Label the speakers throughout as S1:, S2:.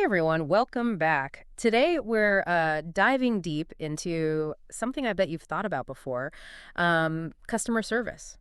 S1: Hey everyone, welcome back. Today we're diving deep into something I bet you've thought about before, customer service.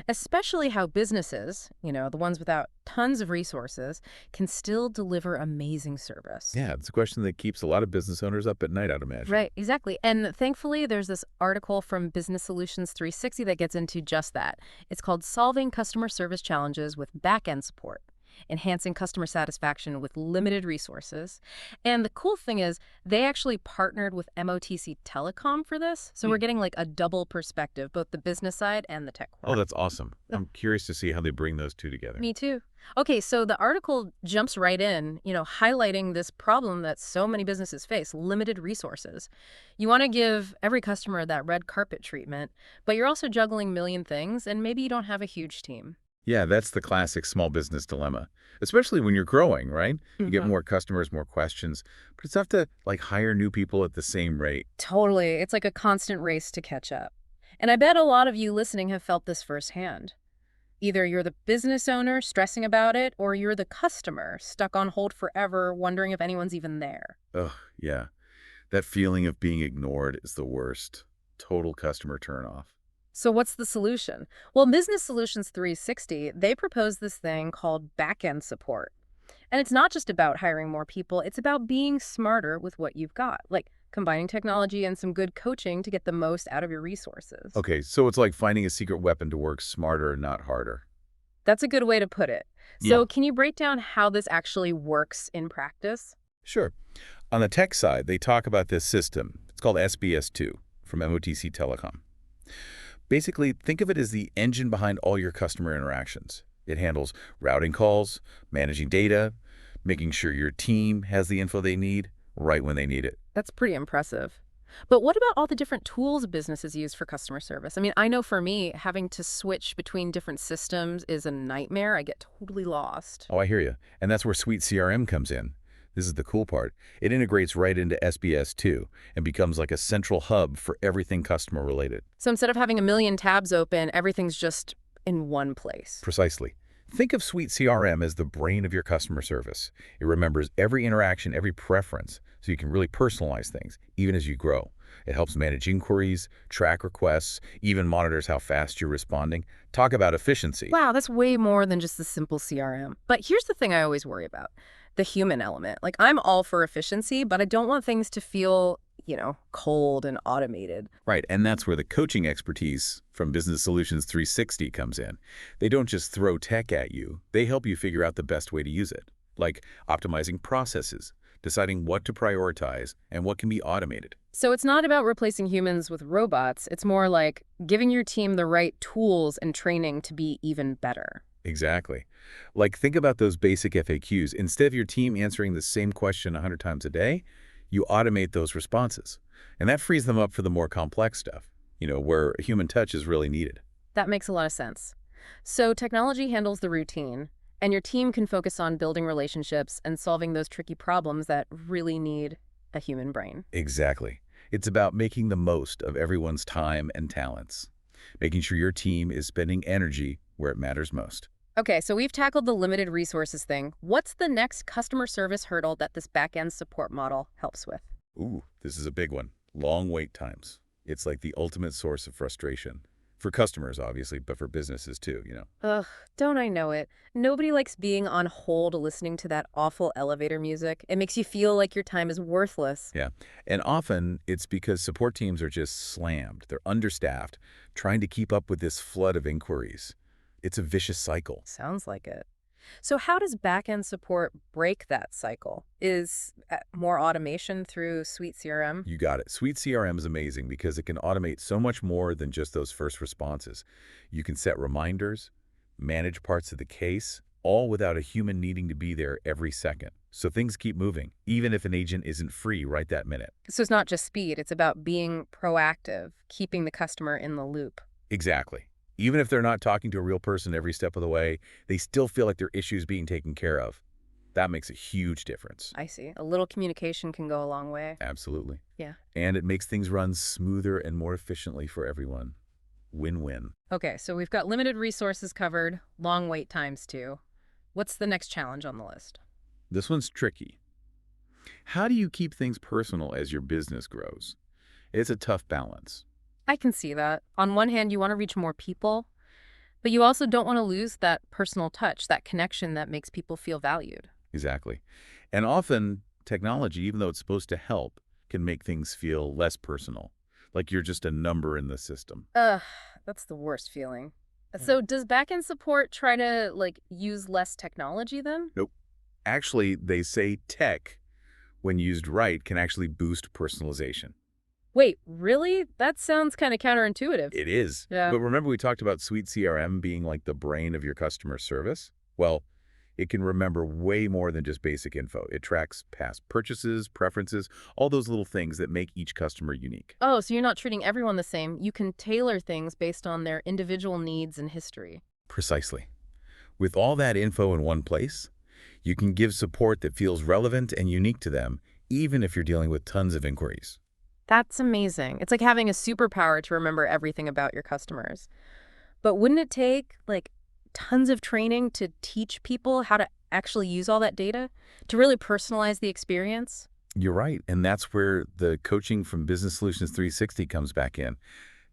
S1: Especially how businesses, the ones without tons of resources, can still deliver amazing service.
S2: Yeah, it's a question that keeps a lot of business owners up at night, I'd imagine.
S1: Right, exactly. And thankfully, there's this article from Business Solutions 360 that gets into just that. It's called Solving Customer Service Challenges with Backend Support, Enhancing Customer Satisfaction with Limited Resources. And the cool thing is, they actually partnered with MOTC Telecom for this. So we're
S2: Hmm.
S1: getting like a double perspective, both the business side and the tech
S2: Oh,
S1: world.
S2: that's awesome. I'm curious to see how they bring those two together.
S1: Me too. Okay, so the article jumps right in, highlighting this problem that so many businesses face, limited resources. You want to give every customer that red carpet treatment, but you're also juggling a million things, and maybe you don't have a huge team.
S2: Yeah, that's the classic small business dilemma, especially when you're growing, right? You get
S1: hmm
S2: more customers, more questions, but it's tough to hire new people at the same rate.
S1: Totally. It's like a constant race to catch up. And I bet a lot of you listening have felt this firsthand. Either you're the business owner stressing about it, or you're the customer stuck on hold forever, wondering if anyone's even there.
S2: Ugh, yeah. That feeling of being ignored is the worst. Total customer turnoff.
S1: So what's the solution? Well, Business Solutions 360, they propose this thing called Backend Support. And it's not just about hiring more people, it's about being smarter with what you've got, like combining technology and some good coaching to get the most out of your resources.
S2: Okay, so it's like finding a secret weapon to work smarter, not harder.
S1: That's a good way to put it.
S2: Yeah.
S1: So can you break down how this actually works in practice?
S2: Sure. On the tech side, they talk about this system. It's called SBS2 from MOTC Telecom. Basically, think of it as the engine behind all your customer interactions. It handles routing calls, managing data, making sure your team has the info they need right when they need it.
S1: That's pretty impressive. But what about all the different tools businesses use for customer service? I mean, I know for me, having to switch between different systems is a nightmare. I get totally lost.
S2: Oh, I hear you. And that's where SuiteCRM comes in. This is the cool part. It integrates right into SBS2 and becomes like a central hub for everything customer related.
S1: So instead of having a million tabs open, everything's just in one place.
S2: Precisely. Think of SuiteCRM as the brain of your customer service. It remembers every interaction, every preference, so you can really personalize things, even as you grow. It helps manage inquiries, track requests, even monitors how fast you're responding. Talk about efficiency.
S1: Wow, that's way more than just the simple CRM. But here's the thing I always worry about, the human element. Like, I'm all for efficiency, but I don't want things to feel, cold and automated.
S2: Right, and that's where the coaching expertise from Business Solutions 360 comes in. They don't just throw tech at you, they help you figure out the best way to use it, like optimizing processes, deciding what to prioritize, and what can be automated.
S1: So it's not about replacing humans with robots. It's more like giving your team the right tools and training to be even better.
S2: Exactly. Like, think about those basic FAQs. Instead of your team answering the same question 100 times a day, you automate those responses. And that frees them up for the more complex stuff, where a human touch is really needed.
S1: That makes a lot of sense. So technology handles the routine, and your team can focus on building relationships and solving those tricky problems that really need a human brain.
S2: Exactly. It's about making the most of everyone's time and talents, making sure your team is spending energy where it matters most.
S1: Okay, so we've tackled the limited resources thing. What's the next customer service hurdle that this back-end support model helps with?
S2: Ooh, this is a big one. Long wait times. It's like the ultimate source of frustration. For customers, obviously, but for businesses too.
S1: Ugh, don't I know it? Nobody likes being on hold listening to that awful elevator music. It makes you feel like your time is worthless.
S2: Yeah. And often it's because support teams are just slammed. They're understaffed, trying to keep up with this flood of inquiries. It's a vicious cycle.
S1: Sounds like it. So how does back-end support break that cycle? Is more automation through Suite CRM?
S2: You got it. Suite CRM is amazing because it can automate so much more than just those first responses. You can set reminders, manage parts of the case, all without a human needing to be there every second. So things keep moving, even if an agent isn't free right that minute.
S1: So it's not just speed, it's about being proactive, keeping the customer in the loop.
S2: Exactly. Even if they're not talking to a real person every step of the way, they still feel like their issue is being taken care of. That makes a huge difference.
S1: I see. A little communication can go a long way.
S2: Absolutely.
S1: Yeah.
S2: And it makes things run smoother and more efficiently for everyone. Win-win.
S1: Okay, so we've got limited resources covered, long wait times too. What's the next challenge on the list?
S2: This one's tricky. How do you keep things personal as your business grows? It's a tough balance.
S1: I can see that. On one hand, you want to reach more people, but you also don't want to lose that personal touch, that connection that makes people feel valued.
S2: Exactly. And often, technology, even though it's supposed to help, can make things feel less personal, like you're just a number in the system.
S1: Ugh, that's the worst feeling. So does backend support try to use less technology then?
S2: Nope. Actually, they say tech, when used right, can actually boost personalization.
S1: Wait, really? That sounds kind of counterintuitive.
S2: It is.
S1: Yeah.
S2: But remember we talked about SuiteCRM being like the brain of your customer service? Well, it can remember way more than just basic info. It tracks past purchases, preferences, all those little things that make each customer unique.
S1: Oh, so you're not treating everyone the same. You can tailor things based on their individual needs and history.
S2: Precisely. With all that info in one place, you can give support that feels relevant and unique to them, even if you're dealing with tons of inquiries.
S1: That's amazing. It's like having a superpower to remember everything about your customers. But wouldn't it take tons of training to teach people how to actually use all that data to really personalize the experience?
S2: You're right, and that's where the coaching from Business Solutions 360 comes back in.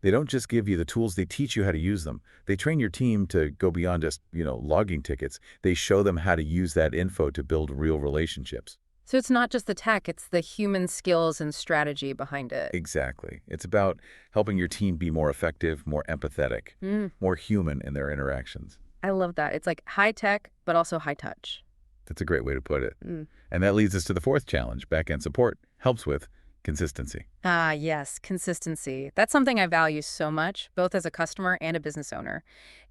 S2: They don't just give you the tools, they teach you how to use them. They train your team to go beyond just, logging tickets. They show them how to use that info to build real relationships.
S1: So it's not just the tech, it's the human skills and strategy behind it.
S2: Exactly. It's about helping your team be more effective, more empathetic,
S1: Mm,
S2: more human in their interactions.
S1: I love that. It's like high tech, but also high touch.
S2: That's a great way to put it.
S1: Mm.
S2: And that leads us to the fourth challenge. Backend support helps with consistency.
S1: Ah, yes, consistency. That's something I value so much, both as a customer and a business owner.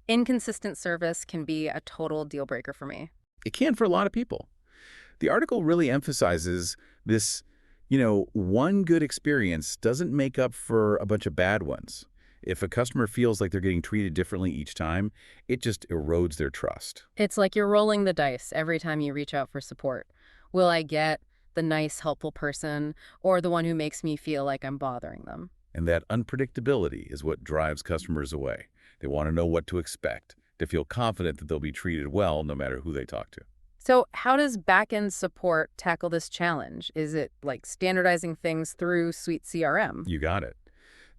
S1: Inconsistent service can be a total deal breaker for me.
S2: It can for a lot of people. The article really emphasizes this, one good experience doesn't make up for a bunch of bad ones. If a customer feels like they're getting treated differently each time, it just erodes their trust.
S1: It's like you're rolling the dice every time you reach out for support. Will I get the nice, helpful person or the one who makes me feel like I'm bothering them?
S2: And that unpredictability is what drives customers away. They want to know what to expect, to feel confident that they'll be treated well no matter who they talk to.
S1: So how does backend support tackle this challenge? Is it like standardizing things through SuiteCRM?
S2: You got it.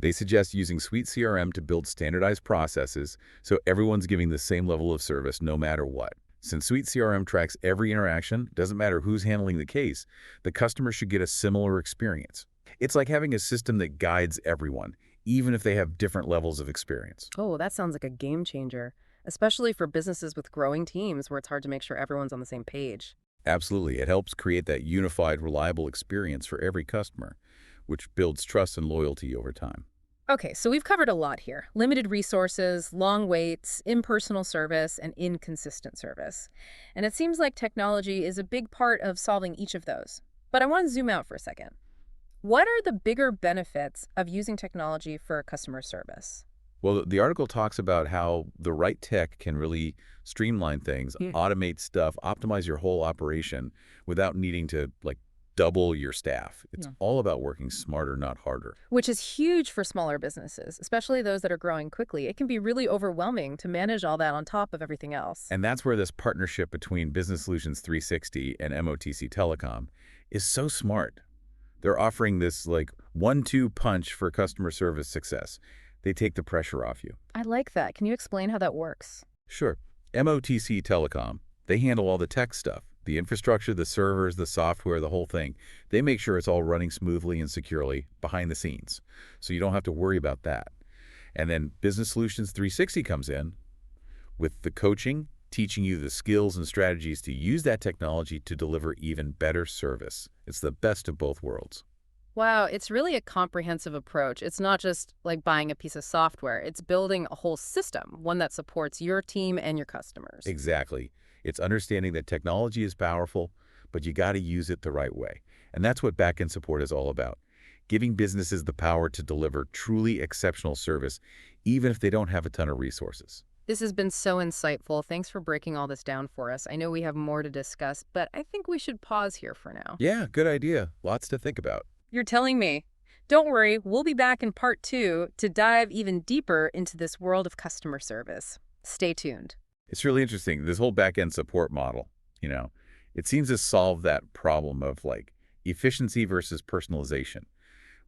S2: They suggest using SuiteCRM to build standardized processes so everyone's giving the same level of service no matter what. Since SuiteCRM tracks every interaction, doesn't matter who's handling the case, the customer should get a similar experience. It's like having a system that guides everyone, even if they have different levels of experience.
S1: Oh, that sounds like a game changer, especially for businesses with growing teams where it's hard to make sure everyone's on the same page.
S2: Absolutely. It helps create that unified, reliable experience for every customer, which builds trust and loyalty over time.
S1: Okay, so we've covered a lot here. Limited resources, long waits, impersonal service, and inconsistent service. And it seems like technology is a big part of solving each of those. But I want to zoom out for a second. What are the bigger benefits of using technology for customer service?
S2: Well, the article talks about how the right tech can really streamline things, automate stuff, optimize your whole operation without needing to double your staff. It's all about working smarter, not harder.
S1: Which is huge for smaller businesses, especially those that are growing quickly. It can be really overwhelming to manage all that on top of everything else.
S2: And that's where this partnership between Business Solutions 360 and MOTC Telecom is so smart. They're offering this 1-2 punch for customer service success. They take the pressure off you.
S1: I like that. Can you explain how that works?
S2: Sure. MOTC Telecom, they handle all the tech stuff. The infrastructure, the servers, the software, the whole thing. They make sure it's all running smoothly and securely behind the scenes. So you don't have to worry about that. And then Business Solutions 360 comes in with the coaching, teaching you the skills and strategies to use that technology to deliver even better service. It's the best of both worlds.
S1: Wow, it's really a comprehensive approach. It's not just like buying a piece of software. It's building a whole system, one that supports your team and your customers.
S2: Exactly. It's understanding that technology is powerful, but you got to use it the right way. And that's what backend support is all about. Giving businesses the power to deliver truly exceptional service, even if they don't have a ton of resources.
S1: This has been so insightful. Thanks for breaking all this down for us. I know we have more to discuss, but I think we should pause here for now.
S2: Yeah, good idea. Lots to think about.
S1: You're telling me. Don't worry, we'll be back in part 2 to dive even deeper into this world of customer service. Stay tuned.
S2: It's really interesting, this whole back-end support model, it seems to solve that problem of efficiency versus personalization.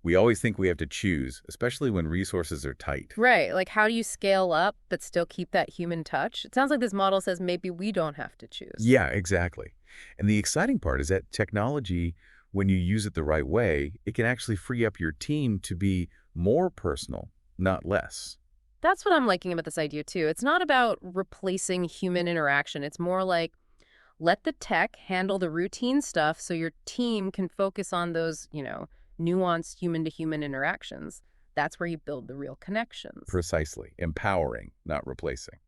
S2: We always think we have to choose, especially when resources are tight.
S1: Right. Like, how do you scale up but still keep that human touch? It sounds like this model says maybe we don't have to choose.
S2: Yeah, exactly. And the exciting part is that technology, when you use it the right way, it can actually free up your team to be more personal, not less.
S1: That's what I'm liking about this idea, too. It's not about replacing human interaction. It's more like let the tech handle the routine stuff so your team can focus on those, nuanced human-to-human interactions. That's where you build the real connections.
S2: Precisely. Empowering, not replacing.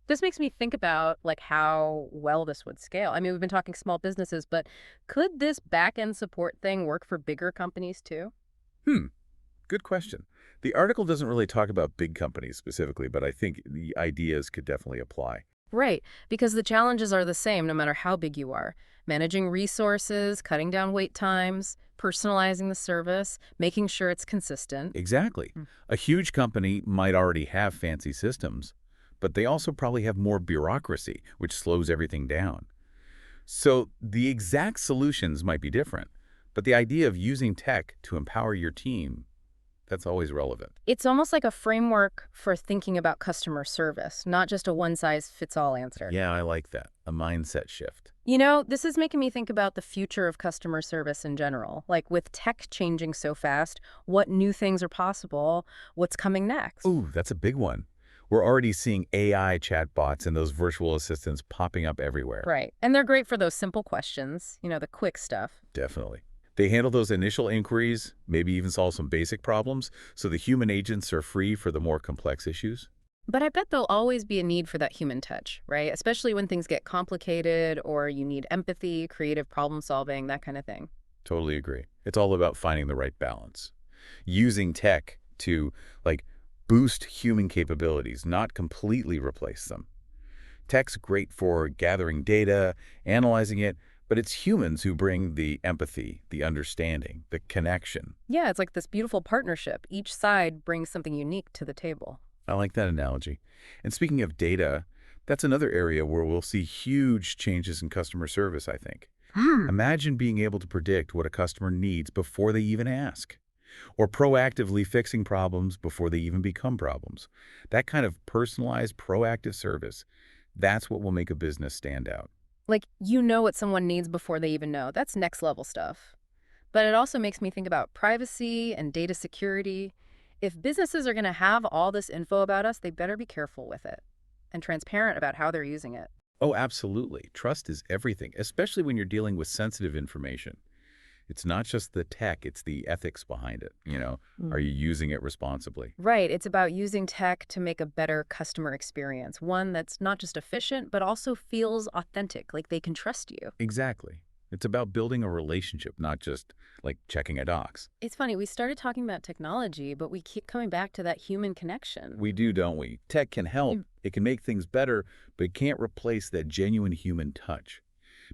S1: This makes me think about like how well this would scale. I mean, we've been talking small businesses, but could this back-end support thing work for bigger companies too?
S2: Hmm. Good question. The article doesn't really talk about big companies specifically, but I think the ideas could definitely apply.
S1: Right, because the challenges are the same no matter how big you are. Managing resources, cutting down wait times, personalizing the service, making sure it's consistent.
S2: Exactly.
S1: Mm.
S2: A huge company might already have fancy systems, but they also probably have more bureaucracy, which slows everything down. So the exact solutions might be different, but the idea of using tech to empower your team, that's always relevant.
S1: It's almost like a framework for thinking about customer service, not just a one-size-fits-all answer.
S2: Yeah, I like that. A mindset shift.
S1: This is making me think about the future of customer service in general. Like with tech changing so fast, what new things are possible? What's coming next?
S2: Ooh, that's a big one. We're already seeing AI chatbots and those virtual assistants popping up everywhere.
S1: Right. And they're great for those simple questions, the quick stuff.
S2: Definitely. They handle those initial inquiries, maybe even solve some basic problems, so the human agents are free for the more complex issues.
S1: But I bet there'll always be a need for that human touch, right? Especially when things get complicated or you need empathy, creative problem solving, that kind of thing.
S2: Totally agree. It's all about finding the right balance. Using tech to, like, boost human capabilities, not completely replace them. Tech's great for gathering data, analyzing it, but it's humans who bring the empathy, the understanding, the connection.
S1: Yeah, it's like this beautiful partnership. Each side brings something unique to the table.
S2: I like that analogy. And speaking of data, that's another area where we'll see huge changes in customer service, I think. Imagine being able to predict what a customer needs before they even ask, or proactively fixing problems before they even become problems. That kind of personalized, proactive service, that's what will make a business stand out.
S1: Like, you know what someone needs before they even know. That's next level stuff. But it also makes me think about privacy and data security. If businesses are going to have all this info about us, they better be careful with it and transparent about how they're using it.
S2: Oh, absolutely. Trust is everything, especially when you're dealing with sensitive information. It's not just the tech, it's the ethics behind it. Are you using it responsibly?
S1: Right. It's about using tech to make a better customer experience, one that's not just efficient, but also feels authentic, like they can trust you.
S2: Exactly. It's about building a relationship, not just like checking a docs.
S1: It's funny, we started talking about technology, but we keep coming back to that human connection.
S2: We do, don't we? Tech can help. It can make things better, but it can't replace that genuine human touch.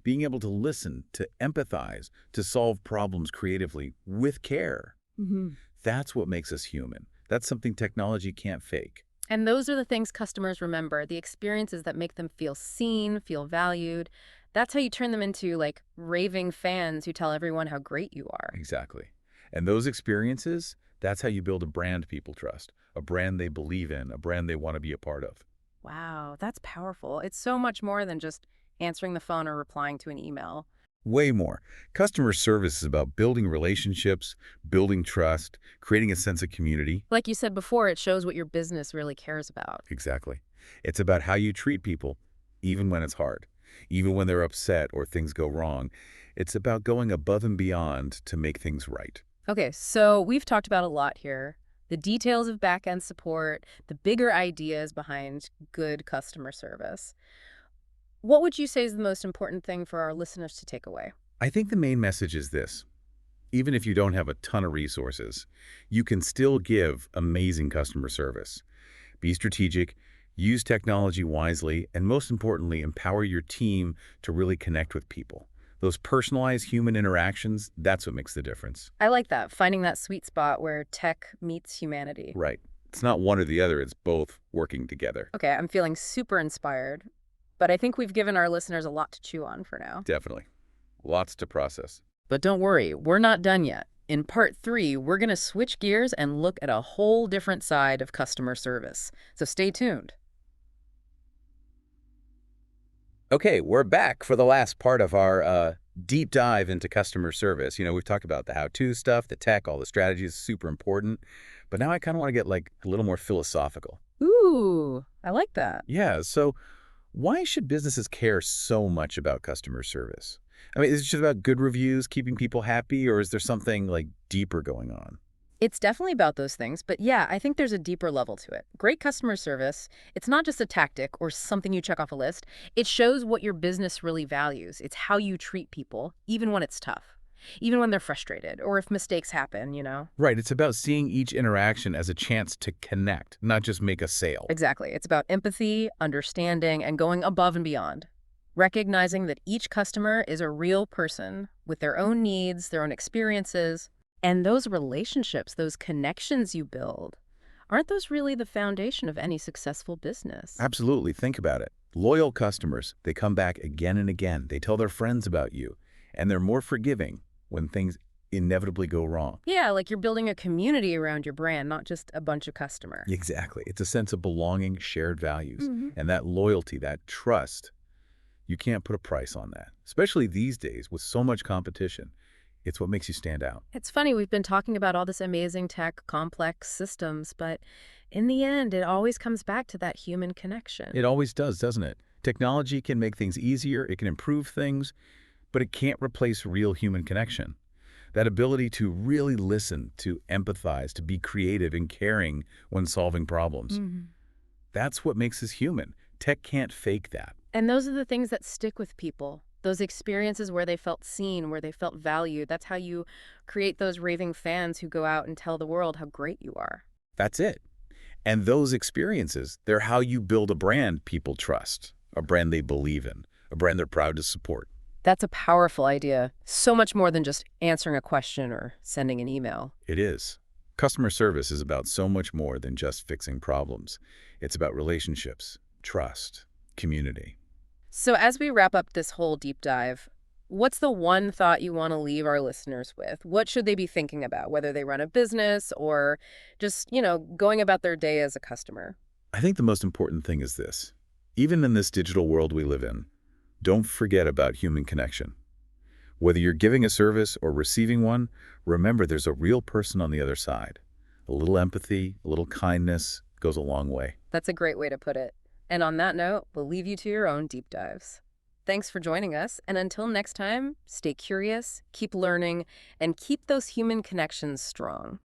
S2: Being able to listen, to empathize, to solve problems creatively with care.
S1: Hmm.
S2: That's what makes us human. That's something technology can't fake.
S1: And those are the things customers remember, the experiences that make them feel seen, feel valued. That's how you turn them into like raving fans who tell everyone how great you are.
S2: Exactly. And those experiences, that's how you build a brand people trust, a brand they believe in, a brand they want to be a part of.
S1: Wow, that's powerful. It's so much more than just answering the phone or replying to an email.
S2: Way more. Customer service is about building relationships, building trust, creating a sense of community.
S1: Like you said before, it shows what your business really cares about.
S2: Exactly. It's about how you treat people, even when it's hard, even when they're upset or things go wrong. It's about going above and beyond to make things right.
S1: Okay, so we've talked about a lot here. The details of back-end support, the bigger ideas behind good customer service. What would you say is the most important thing for our listeners to take away?
S2: I think the main message is this. Even if you don't have a ton of resources, you can still give amazing customer service. Be strategic, use technology wisely, and most importantly, empower your team to really connect with people. Those personalized human interactions, that's what makes the difference.
S1: I like that, finding that sweet spot where tech meets humanity.
S2: Right. It's not one or the other, it's both working together.
S1: Okay, I'm feeling super inspired, but I think we've given our listeners a lot to chew on for now.
S2: Definitely. Lots to process.
S1: But don't worry, we're not done yet. In part 3, we're going to switch gears and look at a whole different side of customer service. So stay tuned.
S2: Okay, we're back for the last part of our deep dive into customer service. We've talked about the how-to stuff, the tech, all the strategies, super important. But now I kind of want to get like a little more philosophical.
S1: Ooh, I like that.
S2: Yeah, so why should businesses care so much about customer service? I mean, is it just about good reviews, keeping people happy, or is there something like deeper going on?
S1: It's definitely about those things, but yeah, I think there's a deeper level to it. Great customer service, it's not just a tactic or something you check off a list. It shows what your business really values. It's how you treat people, even when it's tough, even when they're frustrated, or if mistakes happen.
S2: Right, it's about seeing each interaction as a chance to connect, not just make a sale.
S1: Exactly. It's about empathy, understanding, and going above and beyond. Recognizing that each customer is a real person with their own needs, their own experiences, and those relationships, those connections you build, aren't those really the foundation of any successful business?
S2: Absolutely, think about it. Loyal customers, they come back again and again. They tell their friends about you, and they're more forgiving when things inevitably go wrong.
S1: Yeah, like you're building a community around your brand, not just a bunch of customers.
S2: Exactly. It's a sense of belonging, shared values,
S1: Mhm.
S2: and that loyalty, that trust. You can't put a price on that, especially these days with so much competition. It's what makes you stand out.
S1: It's funny, we've been talking about all this amazing tech, complex systems, but in the end, it always comes back to that human connection.
S2: It always does, doesn't it? Technology can make things easier, it can improve things, but it can't replace real human connection. That ability to really listen, to empathize, to be creative and caring when solving problems.
S1: Mhm.
S2: That's what makes us human. Tech can't fake that.
S1: And those are the things that stick with people. Those experiences where they felt seen, where they felt valued. That's how you create those raving fans who go out and tell the world how great you are.
S2: That's it. And those experiences, they're how you build a brand people trust, a brand they believe in, a brand they're proud to support.
S1: That's a powerful idea. So much more than just answering a question or sending an email.
S2: It is. Customer service is about so much more than just fixing problems. It's about relationships, trust, community.
S1: So as we wrap up this whole deep dive, what's the one thought you want to leave our listeners with? What should they be thinking about, whether they run a business or just going about their day as a customer?
S2: I think the most important thing is this. Even in this digital world we live in, don't forget about human connection. Whether you're giving a service or receiving one, remember there's a real person on the other side. A little empathy, a little kindness goes a long way.
S1: That's a great way to put it. And on that note, we'll leave you to your own deep dives. Thanks for joining us, and until next time, stay curious, keep learning, and keep those human connections strong.